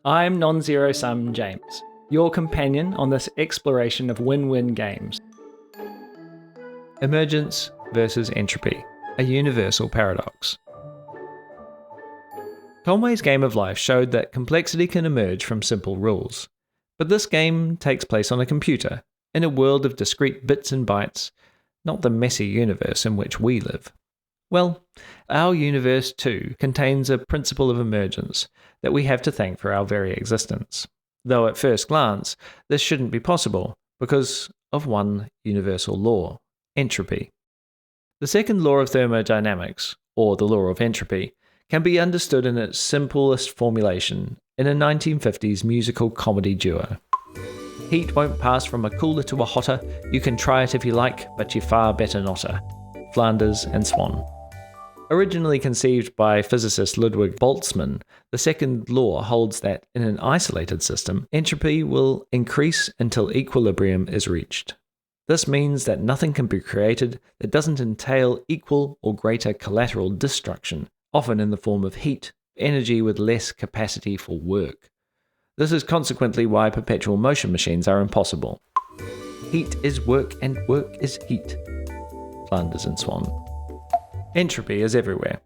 I'm Non-Zero Sum James, your companion on this exploration of win-win games. Emergence versus entropy, a universal paradox. Conway's Game of Life showed that complexity can emerge from simple rules. But this game takes place on a computer, in a world of discrete bits and bytes, not the messy universe in which we live. Well, our universe too contains a principle of emergence that we have to thank for our very existence. Though at first glance, this shouldn't be possible because of one universal law, entropy. The second law of thermodynamics, or the law of entropy, can be understood in its simplest formulation in a 1950s musical comedy duo. Heat won't pass from a cooler to a hotter, you can try it if you like, but you far better notter. Flanders and Swan. Originally conceived by physicist Ludwig Boltzmann, the second law holds that in an isolated system, entropy will increase until equilibrium is reached. This means that nothing can be created that doesn't entail equal or greater collateral destruction, often in the form of heat, energy with less capacity for work. This is consequently why perpetual motion machines are impossible. Heat is work and work is heat. Flanders and Swan. Entropy is everywhere.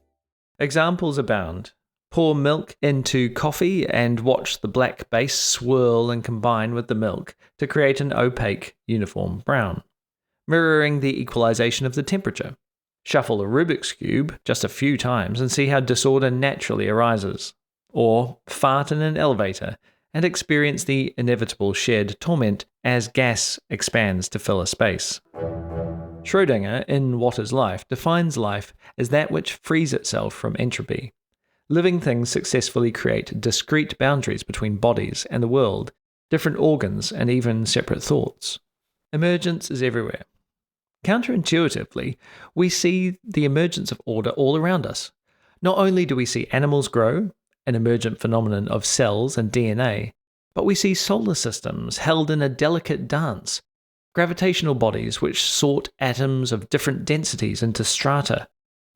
Examples abound. Pour milk into coffee and watch the black base swirl and combine with the milk to create an opaque, uniform brown, mirroring the equalization of the temperature. Shuffle a Rubik's Cube just a few times and see how disorder naturally arises. Or fart in an elevator and experience the inevitable shared torment as gas expands to fill a space. Schrödinger, in What is Life, defines life as that which frees itself from entropy. Living things successfully create discrete boundaries between bodies and the world, different organs, and even separate thoughts. Emergence is everywhere. Counterintuitively, we see the emergence of order all around us. Not only do we see animals grow, an emergent phenomenon of cells and DNA, but we see solar systems held in a delicate dance, gravitational bodies which sort atoms of different densities into strata.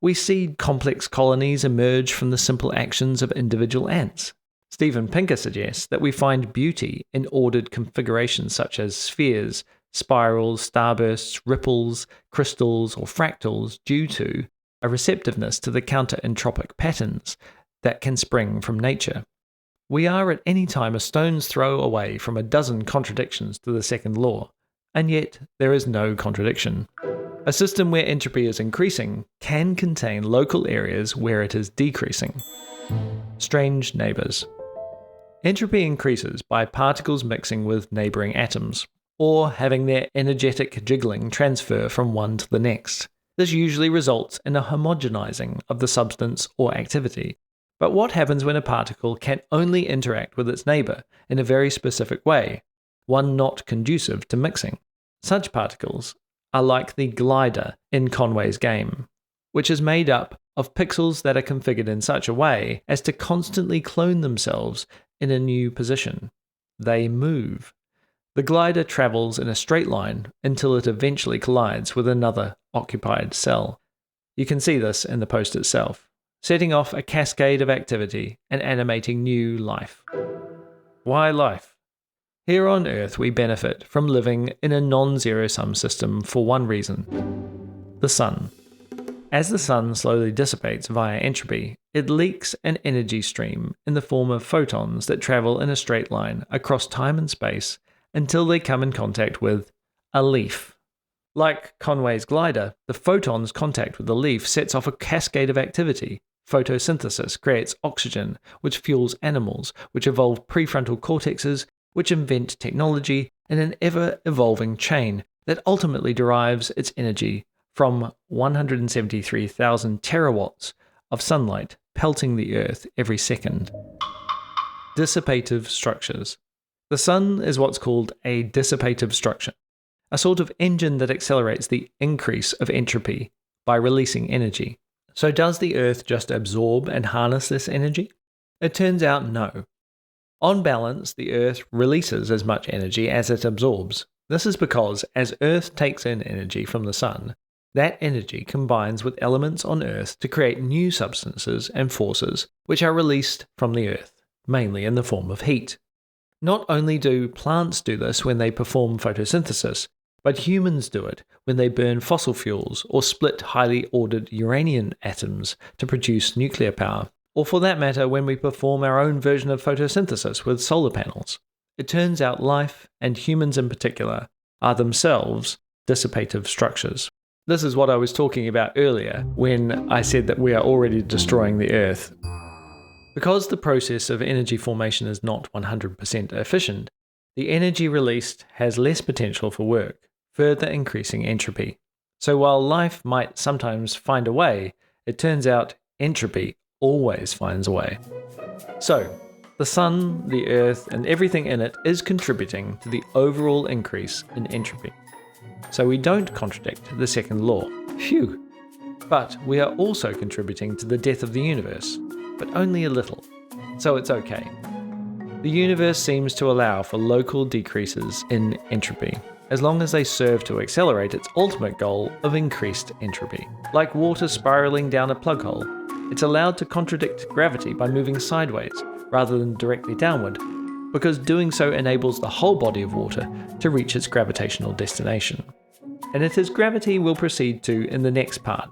We see complex colonies emerge from the simple actions of individual ants. Steven Pinker suggests that we find beauty in ordered configurations such as spheres, spirals, starbursts, ripples, crystals, or fractals due to a receptiveness to the counter-entropic patterns that can spring from nature. We are at any time a stone's throw away from a dozen contradictions to the second law, and yet there is no contradiction. A system where entropy is increasing can contain local areas where it is decreasing. Strange neighbours. Entropy increases by particles mixing with neighbouring atoms, or having their energetic jiggling transfer from one to the next. This usually results in a homogenizing of the substance or activity. But what happens when a particle can only interact with its neighbour in a very specific way, one not conducive to mixing? Such particles are like the glider in Conway's game, which is made up of pixels that are configured in such a way as to constantly clone themselves in a new position. They move. The glider travels in a straight line until it eventually collides with another occupied cell. You can see this in the post itself, setting off a cascade of activity and animating new life. Why life? Here on Earth we benefit from living in a non-zero-sum system for one reason: the sun. As the sun slowly dissipates via entropy, it leaks an energy stream in the form of photons that travel in a straight line across time and space until they come in contact with a leaf. Like Conway's glider, the photon's contact with the leaf sets off a cascade of activity. Photosynthesis creates oxygen, which fuels animals, which evolve prefrontal cortexes, which invent technology in an ever-evolving chain that ultimately derives its energy from 173,000 terawatts of sunlight pelting the Earth every second. Dissipative structures. The sun is what's called a dissipative structure, a sort of engine that accelerates the increase of entropy by releasing energy. So does the Earth just absorb and harness this energy? It turns out no. On balance, the Earth releases as much energy as it absorbs. This is because as Earth takes in energy from the sun, that energy combines with elements on Earth to create new substances and forces which are released from the Earth. mainly in the form of heat. Not only do plants do this when they perform photosynthesis, but humans do it when they burn fossil fuels or split highly ordered uranium atoms to produce nuclear power, or for that matter when we perform our own version of photosynthesis with solar panels. It turns out life, and humans in particular, are themselves dissipative structures. This is what I was talking about earlier when I said that we are already destroying the Earth. Because the process of energy formation is not 100% efficient, the energy released has less potential for work, further increasing entropy. So while life might sometimes find a way, it turns out entropy always finds a way. So, the sun, the earth, and everything in it is contributing to the overall increase in entropy. So we don't contradict the second law. Phew! But we are also contributing to the death of the universe, but only a little. So it's okay. The universe seems to allow for local decreases in entropy, as long as they serve to accelerate its ultimate goal of increased entropy. Like water spiraling down a plug hole, it's allowed to contradict gravity by moving sideways, rather than directly downward, because doing so enables the whole body of water to reach its gravitational destination. And it is gravity we'll proceed to in the next part,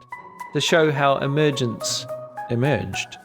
to show how emergence emerged.